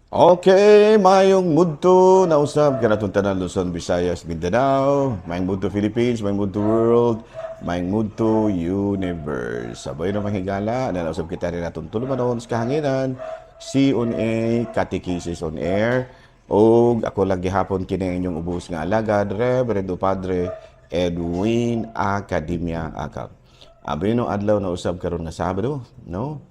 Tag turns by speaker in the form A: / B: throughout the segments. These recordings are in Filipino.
A: Okay, mayong mudto na usab kanatong tanan Luzon, Visayas, Mindanao, mayong mudto Philippines, mayong mudto world, mayong mudto universe. Sabay na mahigala na usab kita rin atong tulumanon sa kahanginan, C on A, Catechesis on Air, o ako lang gihapon kini inyong ubos nga alagad, Reverendo Padre Edwin Academia Akap. Abay no adlaw na usab karon nga Sabado, no?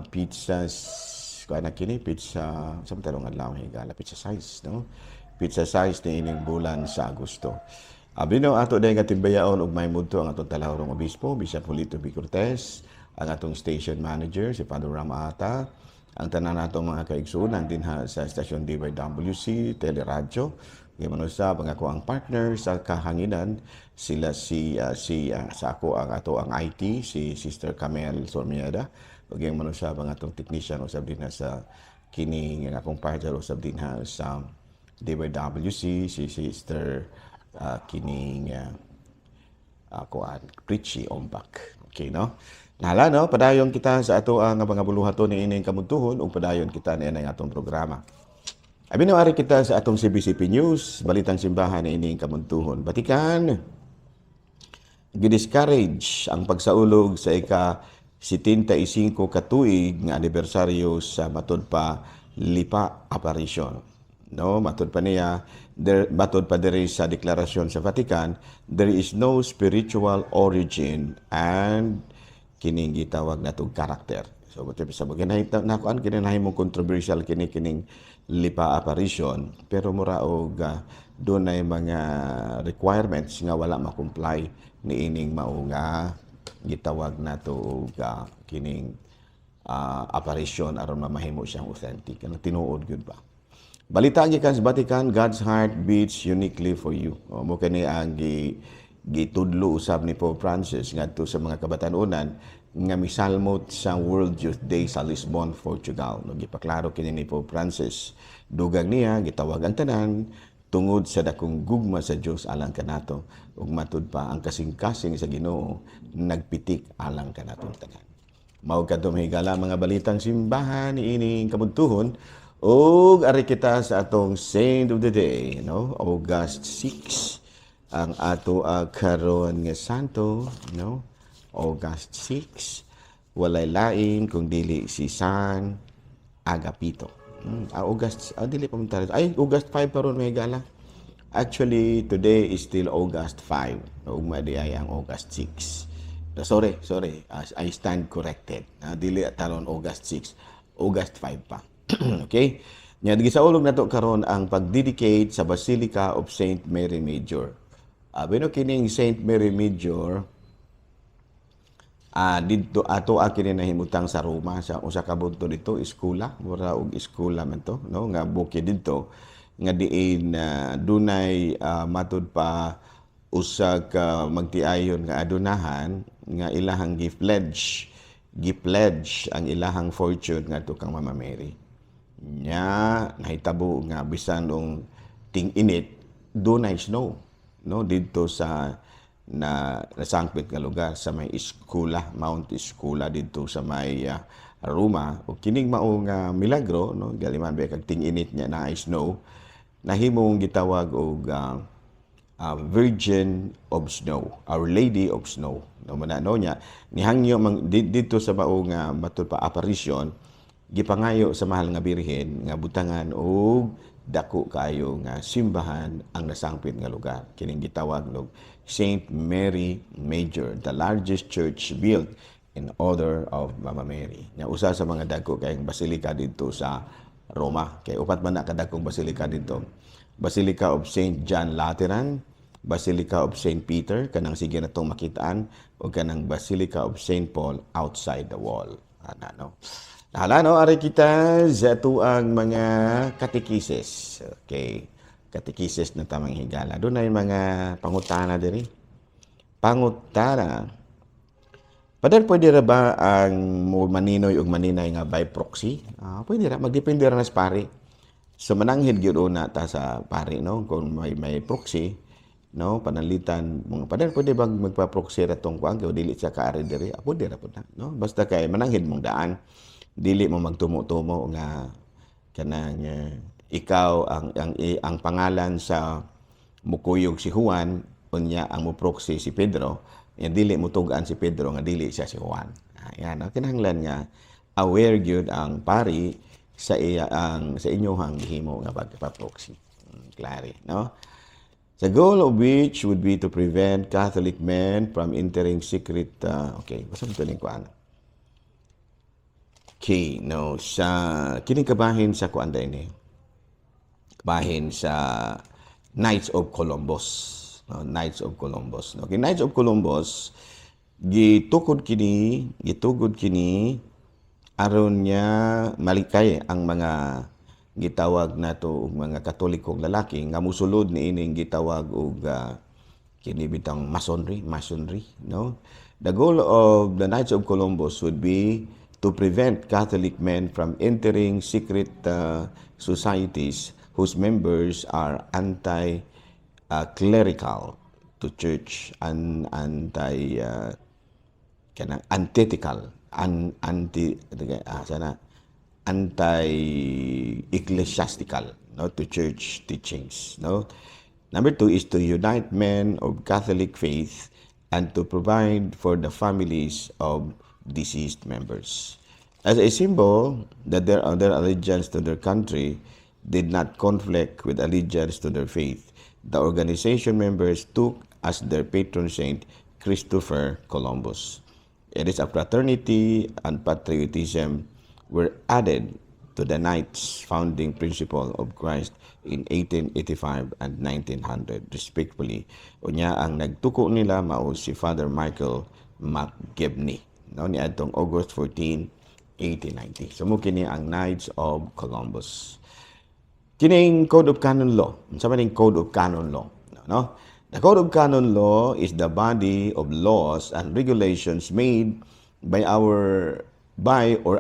A: Pizzas kuana kini pizza sa talong adlaw higala pizza size, no? Pizza size ni ining bulan sa Agosto. Abino ato day nga timbayaon og may mudto ang atong talahorong obispo Bishop Julito B. Cortez, ang atong station manager si Padre Ram Ata, ang tanan natong mga kaigsuonan dinha sa stasyon DYWC Teleradyo. Ngayon usab ang ako ang partner sa kahanginan sila sa ako ang ato ang IT si Sister Camel Sormieda. Ug yung manusab ang atong technician usab din sa kini nga akong partner usab din sa DYWC si Sister kining ako ang Richie Ombak. Okay, no? Nahala, no? Padayon kita sa ato ang mga buluhaton ni ining kamuntuhon ug padayon kita ni ang atong programa. Abi na ari kita sa atong CBCP News, balitang simbahan ni ining kamuntuhon. Batikan, gidiscourage ang pagsaulog sa ika-75 katuig nga anibersaryo sa matud pa Lipa Apparition. No, matud pa niya, matud pa diri sa deklarasyon sa Vatican, there is no spiritual origin and kining gitawag natong karakter. So buti sa mga nakuan kini nahimong controversial kining Lipa Apparition, pero mura og doon ay mga requirements nga wala ma-comply ni ining mao nga gitawag nato og kining apparition aron mamahimo siyang authentic. Ano tinuod gyud ba? Balita gikan sa Vatican, God's heart beats uniquely for you. Mo kani ang gitudlo usab ni Pope Francis ngadto sa mga kabatanunan nga misalmot sa World Youth Day sa Lisbon, Portugal. No, gipaklaro kini ni Pope Francis. Dugang niya gitawag ang tanan tungod sa dakong gugma sa Dios alang kanato ug matud pa ang kasing-kasing sa Ginoo nagpitik alang kanatong tanan. Mao kadto mahigala mga balitang simbahan ni ining kamuntuhon. Og ari kita sa atong Saint of the Day, no? August 6 ang ato karon nga santo, no? August 6 walay lain kung dili si San Agapito. Dili pa man tayo. Ay, August 5 paron may gala. Actually, today is still August 5. Ug madi ay ang August 6. Sorry. I stand corrected. Dili taron August 6. August 5 pa. Okay? Nya gisaulog nato karon ang pagdedicate sa Basilica of Saint Mary Major. Bino kining Saint Mary Major dito ato kini nahimutang sa Roma sa usa ka bunto dito eskwela, mura og eskwela man to, no? Nga bukid dito nga diin dunay matud pa usa ka magtiayon nga adunahan nga ilahang gipledge ang ilahang fortune ngadto kang Mama Mary. Nya nahitabo nga bisan og ting-init dunay snow, no, dito sa nasangpit nga lugar sa may Escula, Mount Escula dito sa may Roma. O kining mao nga milagro, no, galiman ba kag ting-init nya na snow, nahimong gitawag og Virgin of Snow, Our Lady of Snow. No, manano nya nihangyo dito sa mao nga matud pa apparition, gipangayo sa mahal nga birhen nga butangan og dako kayo nga simbahan ang nasangpit nga lugar. Kining gitawag og Saint Mary Major, the largest church built in honor of Mama Mary. Nga usa sa mga dako kayong basilika dito sa Roma. Kay upat man na kadakong basilika dito. Basilica of Saint John Lateran, Basilica of Saint Peter, kanang sige na itong makitaan, o kanang Basilica of Saint Paul outside the wall. No? Nahala, no? Ari kita sa tuang mga katekises. Okay. Katekises na tamang higala. Doon ay mga pangutana diri. Pangutana. Pwede ra ba ang maninoy ug maninay nga by proxy? Pwede ra. Magdepende ra nas pari. So mananghid gyud una ta sa pari, no? Kung may proxy, no, panalitan mga pwede bang magpa-proxy ra tong kuan kay dili siya kaari diri. Pwede ra pud na, no? Basta kay mananghid mong daan. Dili mo magtumo-tumo nga kanang ikaw ang pangalan sa mukuyog si Juan unya ang muproxy si Pedro, nga dili mutugaan si Pedro nga dili siya si Juan. Yan ang kinahanglan nga aware gyud ang pari sa sa inyohang gihimo nga pagpaproxy. Klaro, no? The goal of which would be to prevent Catholic men from entering secret, okay, basta mo ito kuan. Okay, no, sa kining kabahin sa kuan ini. Kabahin sa Knights of Columbus, no, Knights of Columbus. No, okay, Knights of Columbus gitugod kini aron niya malikay ang mga gitawag nato og mga Katolikong lalaki nga musulod ni ining gitawag og kini bitang masonry, no? The goal of the Knights of Columbus would be to prevent Catholic men from entering secret societies whose members are anti-clerical to church and antithetical, anti-ecclesiastical, no, to church teachings, no. Number 2 is to unite men of Catholic faith and to provide for the families of deceased members. As a symbol that their allegiance to their country did not conflict with allegiance to their faith, the organization members took as their patron saint Christopher Columbus. It is a fraternity and patriotism were added to the Knights' founding principle of Christ in 1885 and 1900, respectively. Unya ang nagtuko nila mao si Father Michael McGivney, no, ni adtong August 14, 1890. So mo kini ang Knights of Columbus. Kining Code of Canon Law. Unsa man ning Code of Canon Law, no? The Code of Canon Law is the body of laws and regulations made by or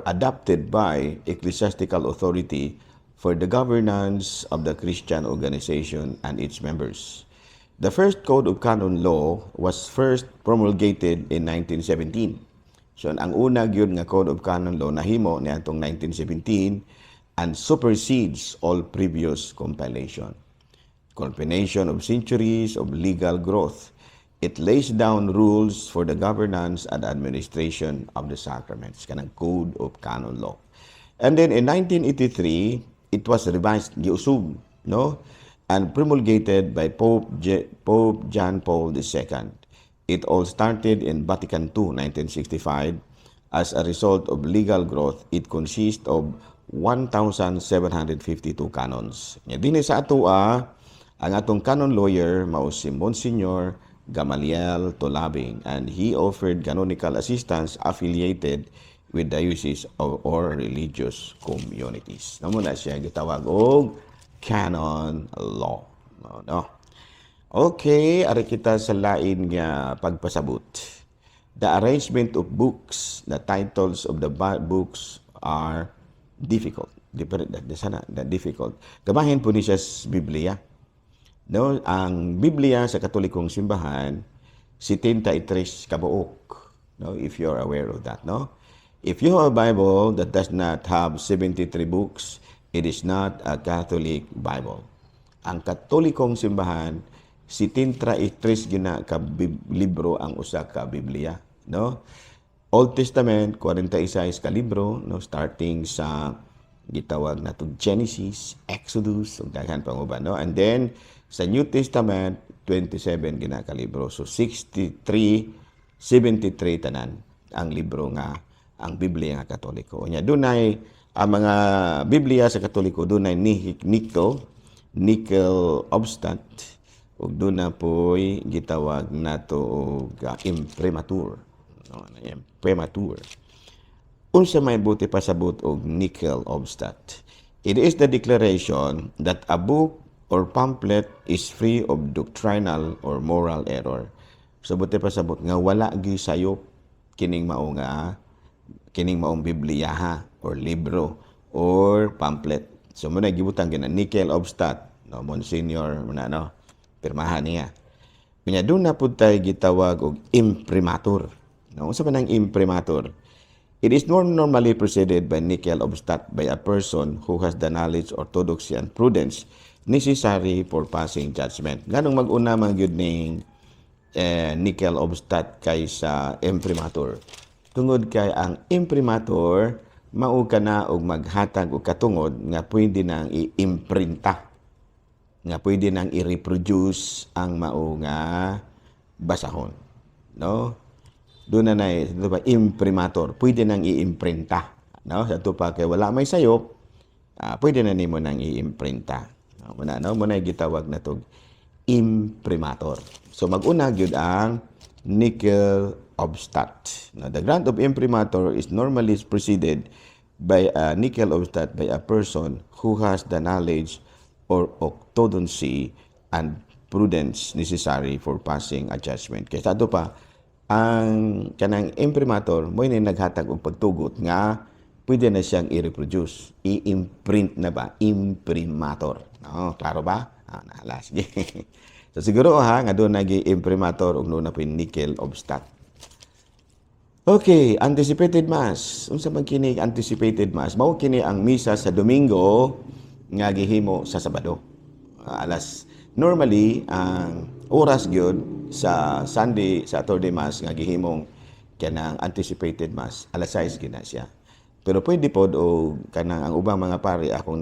A: adopted by ecclesiastical authority for the governance of the Christian organization and its members. The first Code of Canon Law was first promulgated in 1917. So ang una gyud nga Code of Canon Law nahimo niadtong 1917 and supersedes all previous compilation. Culmination of centuries of legal growth. It lays down rules for the governance and administration of the sacraments, kanang Code of Canon Law. And then in 1983, it was revised, giusub, no, and promulgated by Pope John Paul II. It all started in Vatican II, 1965. As a result of legal growth, it consists of 1,752 canons. Dinhi sa atua, ang atong canon lawyer mao si Monsignor Gamaliel Tolabing, and he offered canonical assistance affiliated with dioceses or religious communities. Namo na siya gitawag og canon law. No? Okay, ari kita sa lain nga pagpasabot. The arrangement of books, the titles of the books are difficult. Difficult. Gabahin po ni siya sa Biblia. No, ang Biblia sa Katolikong simbahan 73 kabuok. No, if you're aware of that, no? If you have a Bible that does not have 73 books, it is not a Catholic Bible. Ang Katolikong simbahan 73 gina ka libro ang usa ka Biblia, no? Old Testament 46 ka libro, no, starting sa gitawag natong Genesis, Exodus, ug daghan pa mo ba, no? And then sa New Testament 27 gina ka libro. So 73 tanan ang libro nga ang Biblia nga Katoliko. Nya dunay ang mga Biblia sa Katoliko dunay nickel obstant ug duna poy gitawag nato og imprimatur. No, imprimatur. Unsa may buti pasabot og nickel obstat? It is the declaration that a book or pamphlet is free of doctrinal or moral error. So buti pasabot nga wala gi sayop kining maong Biblia ha, or libro or pamphlet. So muna gibutang gina nickel obstat, no, Monsignor muna, no, pirmahan niya. Pinya doon na po tayo gitawag og imprimatur. No? Sa manang imprimatur? It is normally preceded by nickel obstat by a person who has the knowledge, orthodoxy, and prudence necessary for passing judgment. Ganong mag-una man gyud ning nickel obstat kaysa imprimatur. Tungod kay ang imprimatur mao kana og maghatag og katungod nga pwede nang i-imprinta, nga pwede nang i-reproduce ang mao nga basahon, no? Doon na ito pa, imprimatur. Pwede nang i-imprinta. No? Sa ito pa, kaya wala may sayop, pwede na nimo nang i-imprinta. No? Muna gitawag na ito, imprimatur. So, mag-una yun ang nickel obstat. Now, the grant of imprimatur is normally preceded by a nickel obstat by a person who has the knowledge or orthodoxy and prudence necessary for passing a judgment. Kaya sa ito pa, ang kanang imprimatur mo ni naghatag og pagtugot nga pwede na siyang i-reproduce, i-imprint na ba, imprimatur. No, klaro ba? Nahala, sige. So siguro nga doon nag-imprimatur og na po nickel obstat. Okay, anticipated mass. Unsa man kini anticipated mass? Mao kini ang misa sa Domingo nga gihimo sa Sabado. Normally ang oras gyud sa Sunday, Saturday Mass nga gihimong kanang anticipated Mass, alas 6 gina siya. Pero pwede pod o kanang ang ubang mga pari akong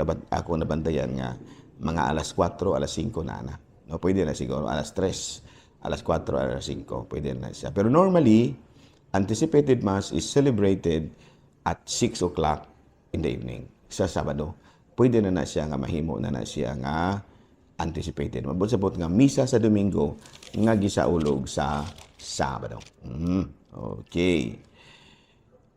A: nabantayan nga mga alas 4, alas 5 na. No, pwede na siguro alas 3, alas 4, alas 5, pwede na siya. Pero normally, anticipated Mass is celebrated at 6 o'clock in the evening sa Sabado. Pwede na siya nga mahimo na siya nga anticipated. Mabot-sabot nga misa sa Domingo nga gisaulog sa Sabado. Okay.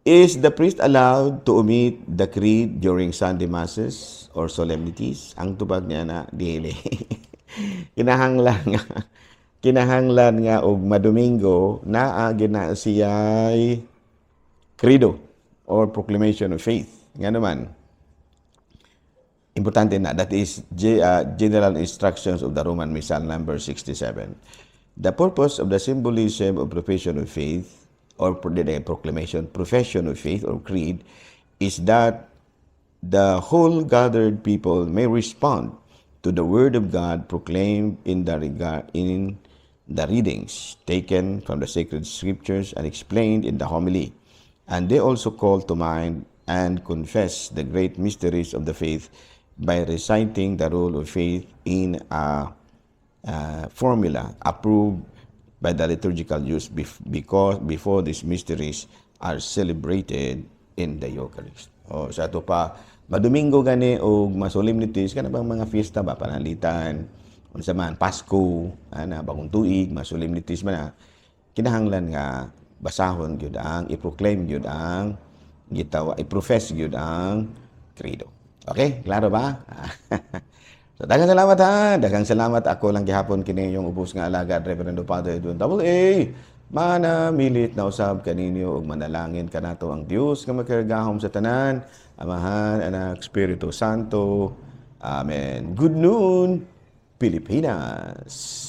A: Is the priest allowed to omit the creed during Sunday masses or solemnities? Ang tubag niya na dili. kinahanglan nga og madomingo naa gina siya'y credo or proclamation of faith. Nga naman, importante na, that is general instructions of the Roman Missal number 67. The purpose of the symbolism of profession of faith or profession of faith or creed is that the whole gathered people may respond to the word of God proclaimed in the readings taken from the sacred scriptures and explained in the homily. And they also call to mind and confess the great mysteries of the faith by reciting the rule of faith in a formula approved by the liturgical use before these mysteries are celebrated in the Eucharist. Sa ito pa, madomingo gani o masolemnities, kana bang mga fiesta ba, panalitan, unsa man, Pasko, bagong tuig, masolemnities man na, kinahanglan nga basahon gyud ang, i-proclaim gyud ang, i-profess gyud ang credo. Okay, klaro ba? So, daghang salamat ha. Daghang salamat. Ako lang gihapon kini yung ubos nga alagad, Reverendo Father Edwin AA. Manamilit na usab kaninyo ug manalangin kanato ang Dios nga magkargahom sa tanan, Amahan, Anak, Espiritu Santo. Amen. Good noon, Pilipinas.